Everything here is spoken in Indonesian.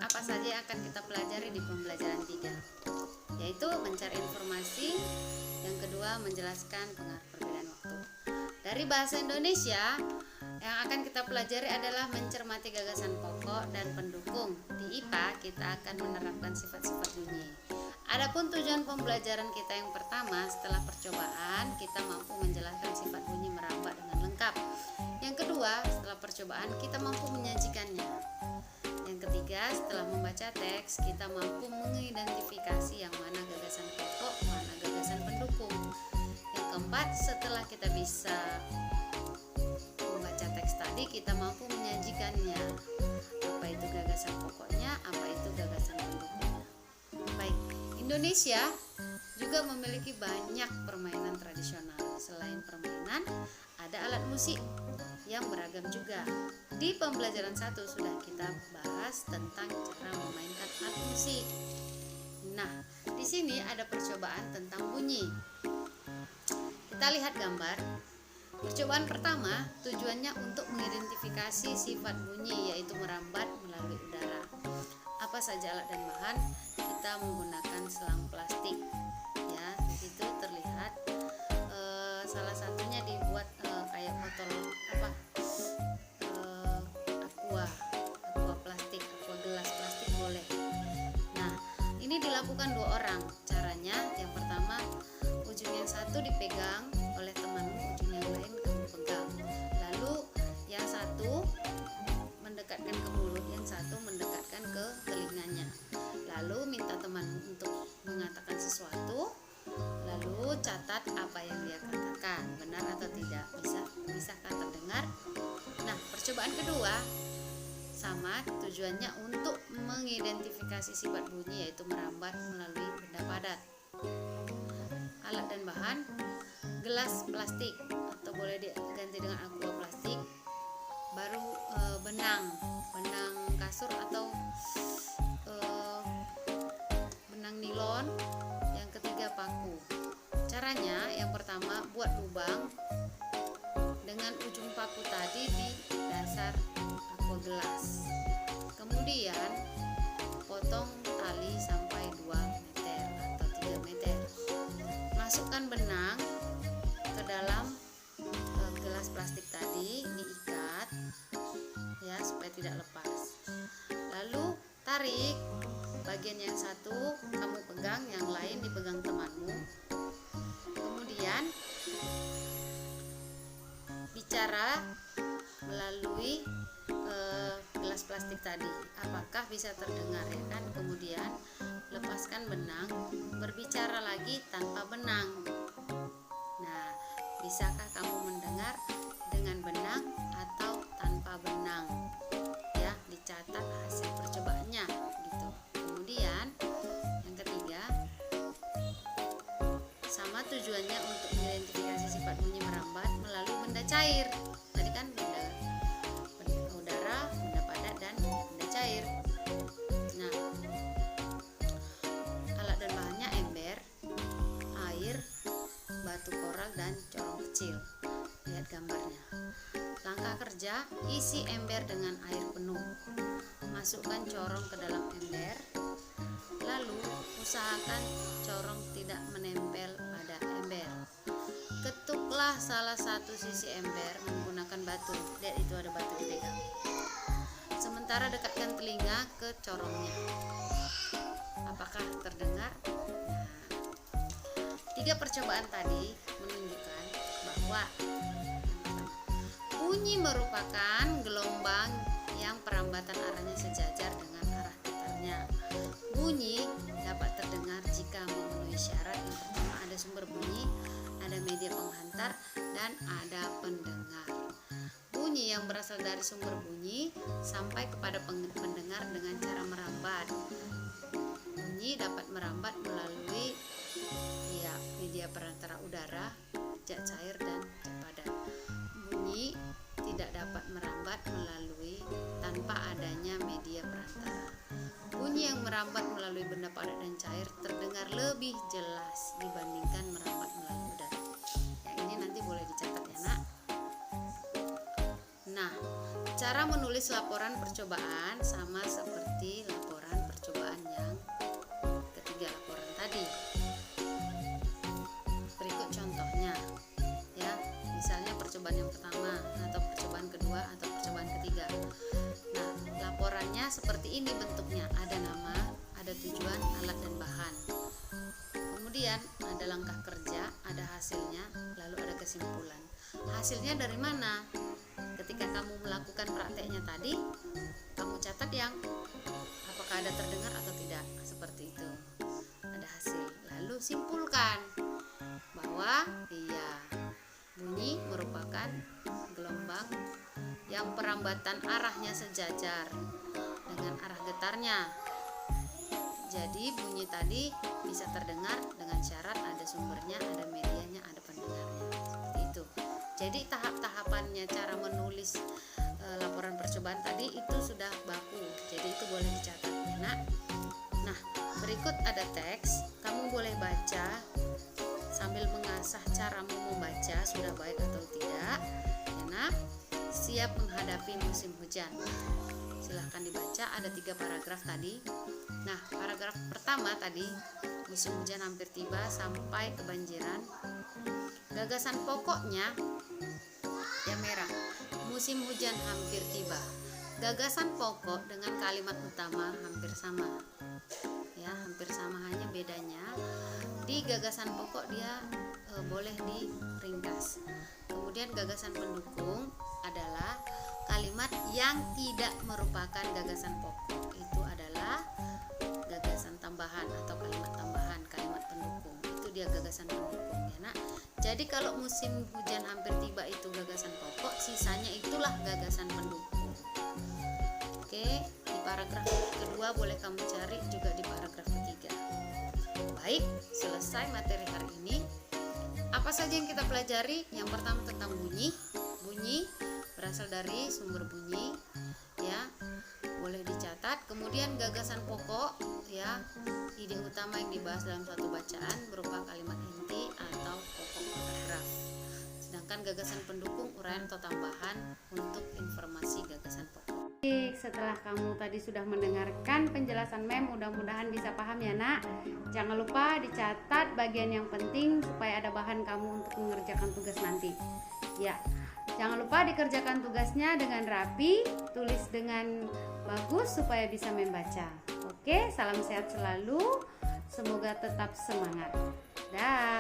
apa saja yang akan kita pelajari di pembelajaran 3, yaitu mencari informasi. Yang kedua, menjelaskan pengaruh perbedaan waktu. Dari bahasa Indonesia, yang akan kita pelajari adalah mencermati gagasan pokok dan pendukung. Di IPA kita akan menerapkan sifat-sifat bunyi. Adapun tujuan pembelajaran kita yang pertama, setelah percobaan kita mampu menjelaskan sifat bunyi merambat dengan lengkap. Yang kedua, setelah percobaan kita mampu menyajikannya. Yang ketiga, setelah membaca teks kita mampu mengidentifikasi yang mana gagasan pokok, mana gagasan pendukung. Yang keempat, setelah kita bisa membaca teks tadi, kita mampu menyajikannya. Apa itu gagasan pokoknya, apa itu gagasan pendukungnya. Baik, Indonesia juga memiliki banyak permainan tradisional. Selain permainan, ada alat musik yang beragam juga. Di pembelajaran 1 sudah kita bahas tentang cara memainkan alat musik. Nah, di sini ada percobaan tentang bunyi. Kita lihat gambar. Percobaan pertama tujuannya untuk mengidentifikasi sifat bunyi, yaitu merambat melalui udara. Apa saja alat dan bahan? Kita menggunakan selang plastik. Ya, di situ terlihat salah satunya dibuat kayak botol aqua plastik, aqua gelas plastik boleh. Nah, ini dilakukan 2 orang. Caranya, yang pertama ujung yang satu dipegang oleh temanmu, ujung yang lain kamu pegang. Lalu yang satu mendekatkan ke mulut, yang satu mendekatkan ke telinganya. Lalu minta temanmu untuk mengatakan sesuatu, lalu catat apa yang dia katakan, benar atau tidak, bisakah terdengar? Nah, percobaan kedua sama, tujuannya untuk mengidentifikasi sifat bunyi, yaitu merambat melalui benda padat. Alat dan bahan, gelas plastik atau boleh diganti dengan aqua plastik. Baru benang kasur atau benang nilon. Yang ketiga, paku. Caranya, yang pertama buat lubang dengan ujung paku tadi di dasar aqua gelas. Kemudian potong tali sampai 2 meter atau 3 meter. Masukkan benang ke dalam gelas plastik tadi, diikat ya supaya tidak lepas. Lalu tarik, bagian yang satu kamu pegang, yang lain dipegang temanmu. Kemudian bicara melalui gelas plastik tadi, apakah bisa terdengar, ya kan? Kemudian lepaskan benang, berbicara lagi tanpa benang. Nah, bisakah kamu mendengar dengan benang atau tanpa benang? Ya, dicatat hasil percobaannya gitu. Kemudian yang ketiga, sama tujuannya untuk mengidentifikasi sifat bunyi merambat melalui benda cair. Tadi kan benda udara, benda padat, dan benda cair. Nah, alat dan bahannya ember, air, batu koral, dan corong kecil. Lihat gambarnya. Langkah kerja, isi ember dengan air penuh. Masukkan corong ke dalam ember. Lalu usahakan corong tidak menempel pada ember. Ketuklah salah satu sisi ember menggunakan batu. Lihat, itu ada batu dipegang. Sementara dekatkan telinga ke corongnya. Apakah terdengar? Nah, 3 percobaan tadi menunjukkan bahwa bunyi merupakan gelombang yang perambatan arahnya sejajar dengan arah datarnya. Bunyi dapat terdengar jika memenuhi syarat. Yang pertama, ada sumber bunyi, ada media penghantar, dan ada pendengar. Bunyi yang berasal dari sumber bunyi sampai kepada pendengar dengan cara merambat. Bunyi dapat merambat melalui media perantara udara, zat cair, dan zat padat. Bunyi tidak dapat merambat melalui tanpa adanya media perantara. Bunyi yang merambat melalui benda padat dan cair terdengar lebih jelas dibandingkan merambat melalui udara. Yang ini nanti boleh dicatat ya, Nak. Nah, cara menulis laporan percobaan sama seperti laporan seperti ini bentuknya, ada nama, ada tujuan, alat dan bahan. Kemudian ada langkah kerja, ada hasilnya, lalu ada kesimpulan. Hasilnya dari mana? Ketika kamu melakukan prakteknya tadi, kamu catat yang apakah ada terdengar atau tidak, seperti itu. Ada hasil. Lalu simpulkan bahwa iya, bunyi merupakan gelombang yang perambatan arahnya sejajar dengan arah getarnya. Jadi bunyi tadi bisa terdengar dengan syarat ada sumbernya, ada medianya, ada pendengarnya. Seperti itu. Jadi tahap-tahapannya cara menulis laporan percobaan tadi itu sudah baku. Jadi itu boleh dicatat ya, Nak. Nah, berikut ada teks. Kamu boleh baca sambil mengasah caramu membaca sudah baik atau tidak. Ya, Nak. Siap menghadapi musim hujan. Silahkan dibaca, ada 3 paragraf tadi. Nah, paragraf pertama tadi, musim hujan hampir tiba sampai kebanjiran. Gagasan pokoknya yang merah, musim hujan hampir tiba. Gagasan pokok dengan kalimat utama hampir sama. Ya, hampir sama, hanya bedanya di gagasan pokok dia boleh diringkas. Kemudian gagasan pendukung adalah kalimat yang tidak merupakan gagasan pokok, itu adalah gagasan tambahan atau kalimat tambahan, kalimat pendukung. Itu dia gagasan pendukung ya, Nak. Jadi kalau musim hujan hampir tiba itu gagasan pokok, sisanya itulah gagasan pendukung. Oke, di paragraf kedua boleh kamu cari juga di paragraf ketiga. Baik, selesai materi hari ini. Apa saja yang kita pelajari? Yang pertama tentang bunyi. Bunyi berasal dari sumber bunyi, ya, boleh dicatat. Kemudian gagasan pokok, ya, ide utama yang dibahas dalam satu bacaan berupa kalimat inti atau pokok paragraf. Sedangkan gagasan pendukung uraian atau tambahan untuk informasi gagasan pokok. Setelah kamu tadi sudah mendengarkan penjelasan Mem, mudah-mudahan bisa paham ya, Nak. Jangan lupa dicatat bagian yang penting supaya ada bahan kamu untuk mengerjakan tugas nanti. Ya. Jangan lupa dikerjakan tugasnya dengan rapi, tulis dengan bagus supaya bisa membaca. Oke, salam sehat selalu. Semoga tetap semangat. Dah.